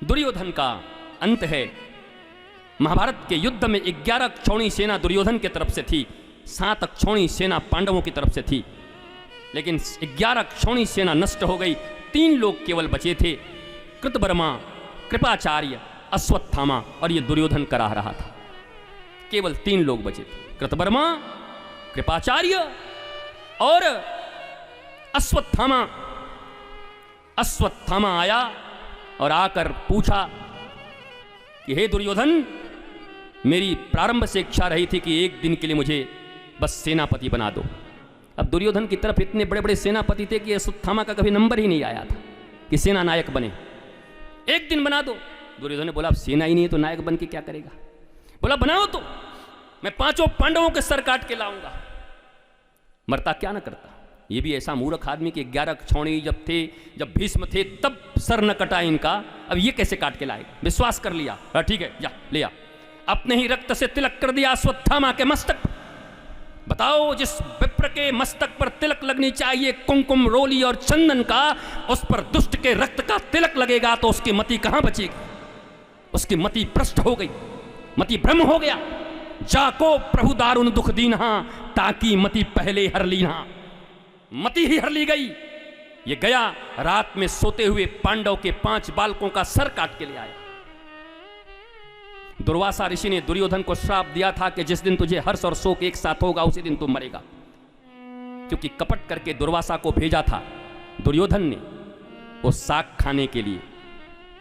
दुर्योधन का अंत है। महाभारत के युद्ध में 11 क्षौणी सेना दुर्योधन की तरफ से थी, 7 क्षौणी सेना पांडवों की तरफ से थी, लेकिन 11 क्षौणी सेना नष्ट हो गई। 3 लोग केवल बचे थे, कृतवर्मा, कृपाचार्य, अश्वत्थामा, और ये दुर्योधन करा रहा था। केवल 3 लोग बचे थे, कृतवर्मा, कृपाचार्य और अश्वत्थामा। अश्वत्थामा आया और आकर पूछा कि हे दुर्योधन, मेरी प्रारंभ से इच्छा रही थी कि एक दिन के लिए मुझे बस सेनापति बना दो। अब दुर्योधन की तरफ इतने बड़े बड़े सेनापति थे कि अश्वत्थामा का कभी नंबर ही नहीं आया था कि सेना नायक बने। एक दिन बना दो। दुर्योधन ने बोला अब सेना ही नहीं है तो नायक बन के क्या करेगा। बोला बनाओ तो मैं 5 पांडवों के सर काट के लाऊंगा। मरता क्या न करता। ये भी ऐसा मूर्ख आदमी कि 11 क्षौणी जब थे, जब भीष्म थे तब सर न कटा इनका, अब ये कैसे काट के लाएगा। विश्वास कर लिया, ठीक है जा ले आ। अपने ही रक्त से तिलक कर दिया अश्वत्थामा के मस्तक पर। बताओ जिस विप्र के मस्तक पर तिलक लगनी चाहिए कुमकुम, रोली और चंदन का, उस पर दुष्ट के रक्त का तिलक लगेगा तो उसकी मति कहां बचेगी। उसकी मति भ्रष्ट हो गई, मति भ्रम हो गया। जाको प्रभु दारुण दुख दीन्हा, ताकि मति पहले हर लीन्हा। मति ही हर ली गई। ये गया रात में सोते हुए पांडव के 5 बालकों का सर काट के ले आया। दुर्वासा ऋषि ने दुर्योधन को श्राप दिया था कि जिस दिन तुझे हर्ष और शोक एक साथ होगा उसी दिन तू मरेगा, क्योंकि कपट करके दुर्वासा को भेजा था दुर्योधन ने वो साग खाने के लिए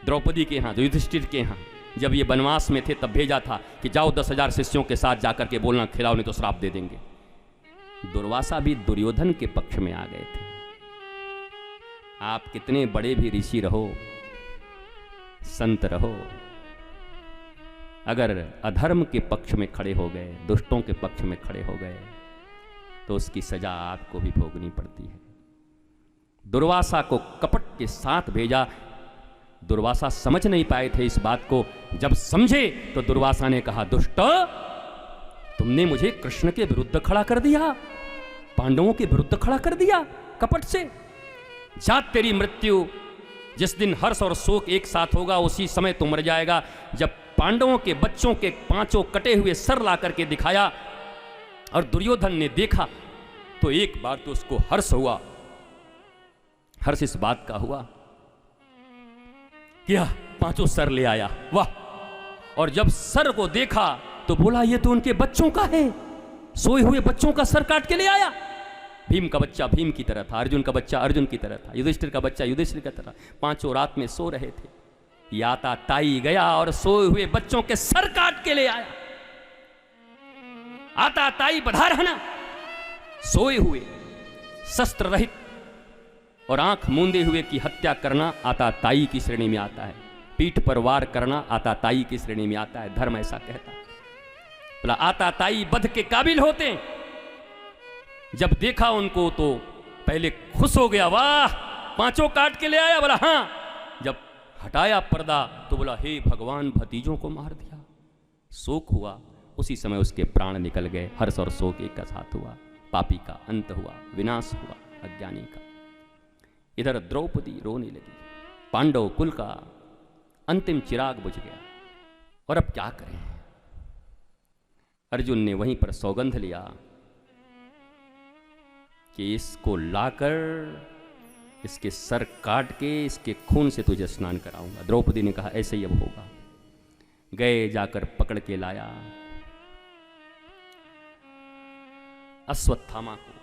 द्रौपदी के यहाँ, युधिष्ठिर के यहाँ। जब ये वनवास में थे तब भेजा था कि जाओ 10,000 शिष्यों के साथ जाकर के बोलना खिलाओ नहीं तो श्राप दे देंगे। दुर्वासा भी दुर्योधन के पक्ष में आ गए थे। आप कितने बड़े भी ऋषि रहो, संत रहो, अगर अधर्म के पक्ष में खड़े हो गए, दुष्टों के पक्ष में खड़े हो गए तो उसकी सजा आपको भी भोगनी पड़ती है। दुर्वासा को कपट के साथ भेजा। दुर्वासा समझ नहीं पाए थे इस बात को। जब समझे तो दुर्वासा ने कहा दुष्ट, तुमने मुझे कृष्ण के विरुद्ध खड़ा कर दिया, पांडवों के विरुद्ध खड़ा कर दिया कपट से। जा तेरी मृत्यु जिस दिन हर्ष और शोक एक साथ होगा उसी समय तू मर जाएगा। जब पांडवों के बच्चों के 5 कटे हुए सर ला करके दिखाया और दुर्योधन ने देखा तो एक बार तो उसको हर्ष हुआ। हर्ष इस बात का हुआ क्या 5 सर ले आया, वाह। और जब सर को देखा तो बोला ये तो उनके बच्चों का है, सोए हुए बच्चों का सर काट के ले आया। भीम का बच्चा भीम की तरह था, अर्जुन का बच्चा अर्जुन की तरह था, युधिष्ठिर का बच्चा युधिष्ठिर की तरह। 5 रात में सो रहे थे। याता ताई गया और सोए हुए बच्चों के सर काट के ले आया। आता ताई बधारहना, सोए हुए शस्त्र रहित और आंख मूंदे हुए की हत्या करना आता ताई की श्रेणी में आता है। पीठ पर वार करना आता ताई की श्रेणी में आता है। धर्म ऐसा कहता है। बोला आता ताई वध के काबिल होते। जब देखा उनको तो पहले खुश हो गया, वाह 5 काट के ले आया। बोला हाँ। जब हटाया पर्दा तो बोला हे भगवान, भतीजों को मार दिया। शोक हुआ, उसी समय उसके प्राण निकल गए। हर्ष और शोक एक साथ हुआ। पापी का अंत हुआ, विनाश हुआ अज्ञानी का। इधर द्रौपदी रोने लगी। पांडव कुल का अंतिम चिराग बुझ गया। और अब क्या करें। अर्जुन ने वहीं पर सौगंध लिया कि इसको लाकर इसके सर काट के इसके खून से तुझे स्नान कराऊंगा। द्रौपदी ने कहा ऐसे ही अब होगा। गए, जाकर पकड़ के लाया अश्वत्थामा को।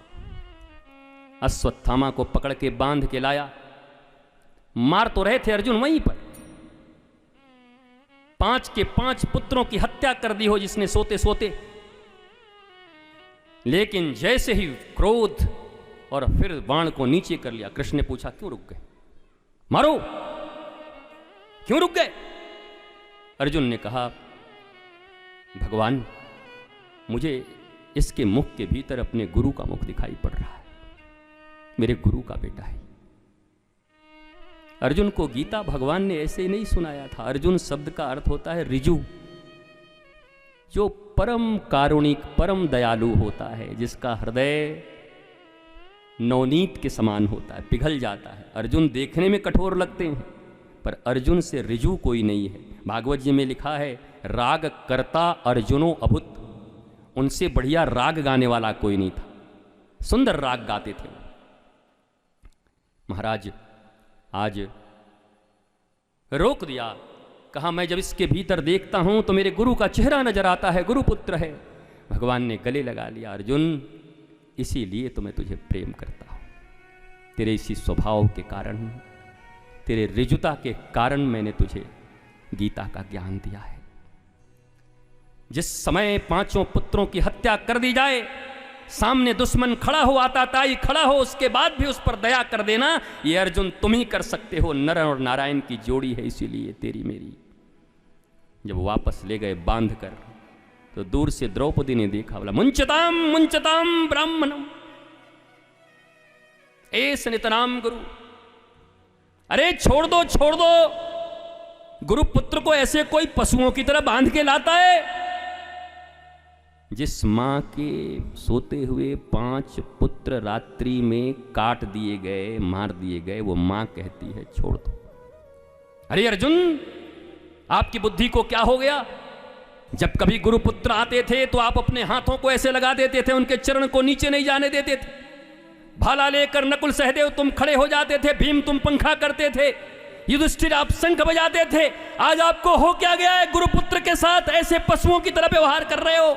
अश्वत्थामा को पकड़ के बांध के लाया। मार तो रहे थे अर्जुन वहीं पर। 5 के 5 पुत्रों की हत्या कर दी हो जिसने सोते सोते। लेकिन जैसे ही क्रोध और फिर बाण को नीचे कर लिया। कृष्ण ने पूछा क्यों रुक गए, मारो क्यों रुक गए। अर्जुन ने कहा भगवान, मुझे इसके मुख के भीतर अपने गुरु का मुख दिखाई पड़ रहा है। मेरे गुरु का बेटा है। अर्जुन को गीता भगवान ने ऐसे ही नहीं सुनाया था। अर्जुन शब्द का अर्थ होता है रिजु, जो परम कारुणिक परम दयालु होता है, जिसका हृदय नवनीत के समान होता है, पिघल जाता है। अर्जुन देखने में कठोर लगते हैं पर अर्जुन से ऋजु कोई नहीं है। भागवत जी में लिखा है, राग करता अर्जुनो अभुत। उनसे बढ़िया राग गाने वाला कोई नहीं था, सुंदर राग गाते थे। महाराज आज रोक दिया, कहा मैं जब इसके भीतर देखता हूं तो मेरे गुरु का चेहरा नजर आता है, गुरुपुत्र है। भगवान ने गले लगा लिया, अर्जुन इसीलिए तो मैं तुझे प्रेम करता हूं, तेरे इसी स्वभाव के कारण, तेरे ऋजुता के कारण मैंने तुझे गीता का ज्ञान दिया है। जिस समय 5 पुत्रों की हत्या कर दी जाए, सामने दुश्मन खड़ा हो, आताताई खड़ा हो, उसके बाद भी उस पर दया कर देना, ये अर्जुन तुम ही कर सकते हो। नर और नारायण की जोड़ी है, इसीलिए तेरी मेरी। जब वापस ले गए बांध कर, तो दूर से द्रौपदी ने देखा, बोला मुंचताम मुंचताम ब्राह्मणम एस नितनाम गुरु। अरे छोड़ दो छोड़ दो, गुरुपुत्र को ऐसे कोई पशुओं की तरह बांध के लाता है। जिस मां के सोते हुए 5 पुत्र रात्रि में काट दिए गए, मार दिए गए, वो मां कहती है छोड़ दो। अरे अर्जुन, आपकी बुद्धि को क्या हो गया? जब कभी गुरुपुत्र आते थे तो आप अपने हाथों को ऐसे लगा देते थे, उनके चरण को नीचे नहीं जाने देते थे। भाला लेकर नकुल सहदेव तुम खड़े हो जाते थे, भीम तुम पंखा करते थे, युधिष्ठिर आप शंख बजाते थे। आज आपको हो क्या गया है? गुरुपुत्र के साथ ऐसे पशुओं की तरह व्यवहार कर रहे हो।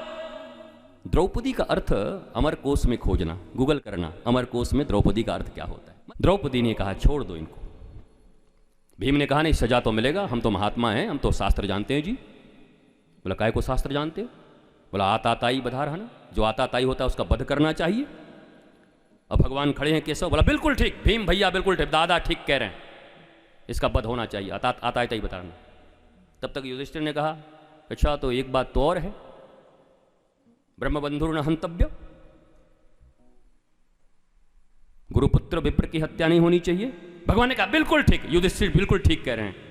द्रौपदी का अर्थ अमर कोश में खोजना, गूगल करना, अमर कोश में द्रौपदी का अर्थ क्या होता है। द्रौपदी ने कहा छोड़ दो इनको। भीम ने कहा नहीं, सजा तो मिलेगा, हम तो महात्मा हैं, हम तो शास्त्र जानते हैं जी। बोला काय को शास्त्र जानते हो? बोला आताताई बधा रहना, जो आताताई होता है उसका वध करना चाहिए। अब भगवान खड़े हैं केशव, बोला बिल्कुल ठीक, भीम भैया बिल्कुल ठीक, दादा ठीक कह रहे हैं, इसका वध होना चाहिए, आताताई बता रहना। तब तक युधिष्ठिर ने कहा अच्छा तो एक बात तो और है, ब्रह्मबंधुर न हंतव्य, गुरुपुत्र विप्र की हत्या नहीं होनी चाहिए। भगवान ने कहा बिल्कुल ठीक, युधिष्ठिर बिल्कुल ठीक कह रहे हैं।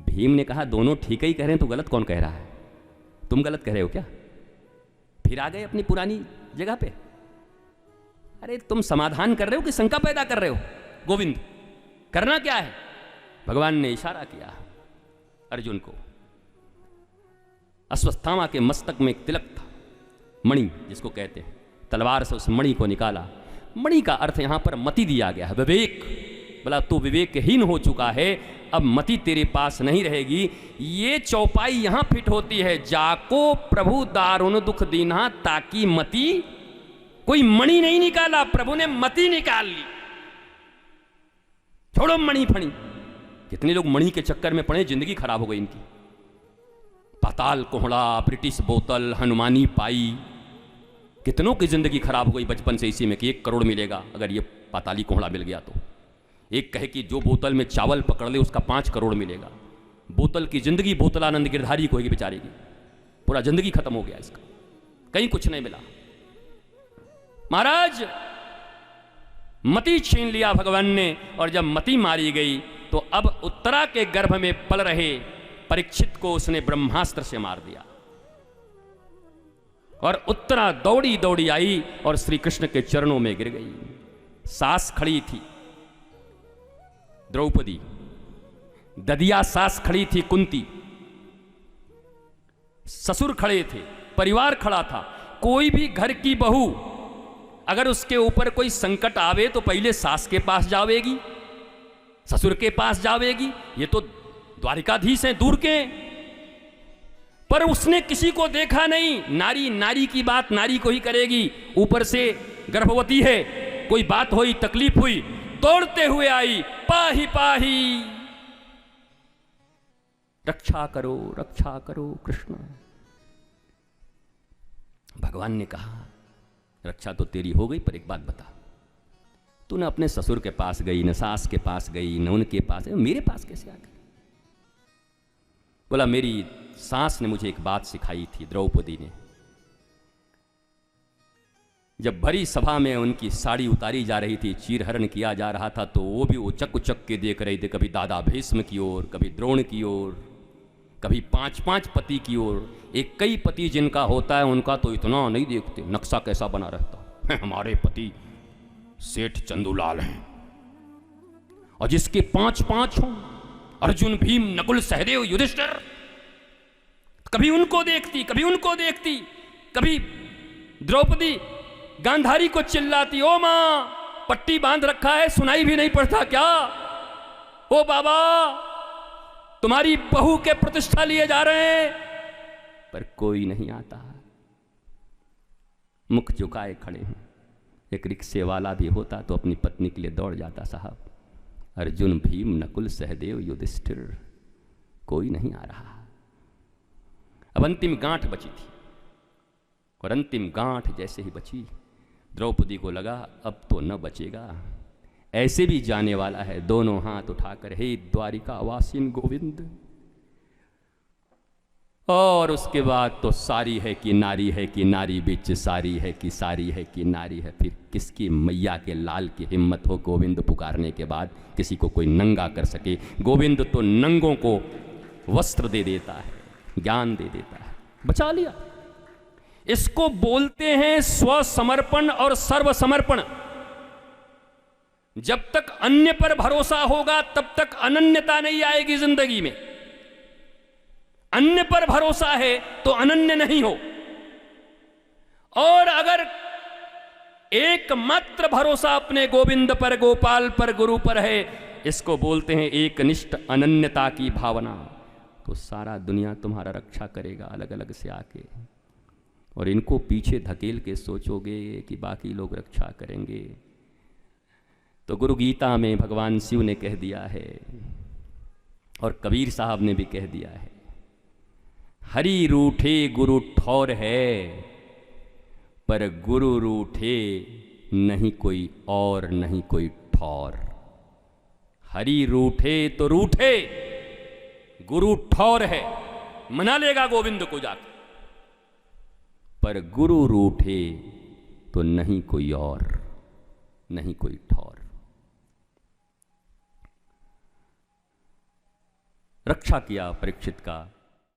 भीम ने कहा दोनों ठीक ही कह रहे हैं तो गलत कौन कह रहा है? तुम गलत कह रहे हो क्या? फिर आ गए अपनी पुरानी जगह पे। अरे तुम समाधान कर रहे हो कि शंका पैदा कर रहे हो? गोविंद करना क्या है? भगवान ने इशारा किया अर्जुन को। अश्वत्थामा के मस्तक में एक तिलक था, मणि जिसको कहते हैं, तलवार से उस मणि को निकाला। मणि का अर्थ यहां पर मति दिया गया है, विवेक। बोला तू विवेकहीन हो चुका है, अब मति तेरे पास नहीं रहेगी। ये चौपाई यहां फिट होती है, जाको प्रभु दारुण दुख दीना ताकि मति। कोई मणि नहीं निकाला, प्रभु ने मति निकाल ली। छोड़ो मणि फणी। कितने लोग मणि के चक्कर में पड़े, जिंदगी खराब हो गई इनकी। पाताल कोहड़ा, ब्रिटिश बोतल, हनुमानी पाई, कितनों की जिंदगी खराब हो गई बचपन से इसी में कि 1 करोड़ मिलेगा अगर ये पाताली कोहड़ा मिल गया तो। एक कहे कि जो बोतल में चावल पकड़ ले उसका 5 करोड़ मिलेगा। बोतल की जिंदगी बोतलानंद गिरधारी को होगी बेचारी की, पूरा जिंदगी खत्म हो गया इसका, कहीं कुछ नहीं मिला। महाराज मति छीन लिया भगवान ने, और जब मति मारी गई तो अब उत्तरा के गर्भ में पल रहे परीक्षित को उसने ब्रह्मास्त्र से मार दिया। और उत्तरा दौड़ी दौड़ी आई और श्री कृष्ण के चरणों में गिर गई। सास खड़ी थी द्रौपदी, ददिया सास खड़ी थी कुंती, ससुर खड़े थे, परिवार खड़ा था। कोई भी घर की बहू अगर उसके ऊपर कोई संकट आवे तो पहले सास के पास जावेगी, ससुर के पास जावेगी। ये तो द्वारिकाधीश हैं दूर के, पर उसने किसी को देखा नहीं। नारी नारी की बात नारी को ही करेगी। ऊपर से गर्भवती है, कोई बात हुई, तकलीफ हुई, दौड़ते हुए आई, पाही पाही, रक्षा करो कृष्ण। भगवान ने कहा रक्षा तो तेरी हो गई, पर एक बात बता, तू न अपने ससुर के पास गई, न सास के पास गई, न उनके पास, मेरे पास कैसे आ गई? बोला मेरी सास ने मुझे एक बात सिखाई थी, द्रौपदी ने। जब भरी सभा में उनकी साड़ी उतारी जा रही थी, चीरहरण किया जा रहा था, तो वो भी उचक उचक के देख रहे थे, कभी दादा भीष्म की ओर, कभी द्रोण की ओर, कभी 5-5 पति की ओर। एक कई पति जिनका होता है उनका तो इतना नहीं देखते, नक्शा कैसा बना रहता है, हमारे पति सेठ चंदूलाल हैं। और जिसके 5-5 हों, अर्जुन, भीम, नकुल, सहदेव, युधिष्ठिर, कभी उनको देखती, कभी उनको देखती, कभी द्रौपदी गांधारी को चिल्लाती, ओ मां पट्टी बांध रखा है, सुनाई भी नहीं पड़ता क्या? ओ बाबा तुम्हारी बहू के प्रतिष्ठा लिए जा रहे हैं। पर कोई नहीं आता, मुख झुकाए खड़े हैं। एक रिक्शे वाला भी होता तो अपनी पत्नी के लिए दौड़ जाता, साहब अर्जुन, भीम, नकुल, सहदेव, युधिष्ठिर, कोई नहीं आ रहा। अब अंतिम गांठ बची थी, और अंतिम गांठ जैसे ही बची, द्रौपदी को लगा अब तो न बचेगा, ऐसे भी जाने वाला है। दोनों हाथ उठाकर, हे द्वारिका वासिन गोविंद। और उसके बाद तो सारी है कि नारी है कि नारी बिच सारी है कि सारी है कि नारी है। फिर किसकी मैया के लाल की हिम्मत हो गोविंद पुकारने के बाद किसी को कोई नंगा कर सके। गोविंद तो नंगों को वस्त्र दे देता है, ज्ञान दे देता है, बचा लिया। इसको बोलते हैं स्वसमर्पण और सर्वसमर्पण। जब तक अन्य पर भरोसा होगा तब तक अनन्यता नहीं आएगी जिंदगी में। अन्य पर भरोसा है तो अनन्य नहीं हो, और अगर एकमात्र भरोसा अपने गोविंद पर, गोपाल पर, गुरु पर है, इसको बोलते हैं एकनिष्ठ अनन्यता की भावना, तो सारा दुनिया तुम्हारा रक्षा करेगा अलग अलग से आके। और इनको पीछे धकेल के सोचोगे कि बाकी लोग रक्षा करेंगे, तो गुरु गीता में भगवान शिव ने कह दिया है, और कबीर साहब ने भी कह दिया है, हरि रूठे गुरु ठौर है, पर गुरु रूठे नहीं कोई और नहीं कोई ठौर। हरि रूठे तो रूठे, गुरु ठौर है, मना लेगा गोविंद को जाकर, पर गुरु रूठे तो नहीं कोई और नहीं कोई ठौर। रक्षा किया परीक्षित का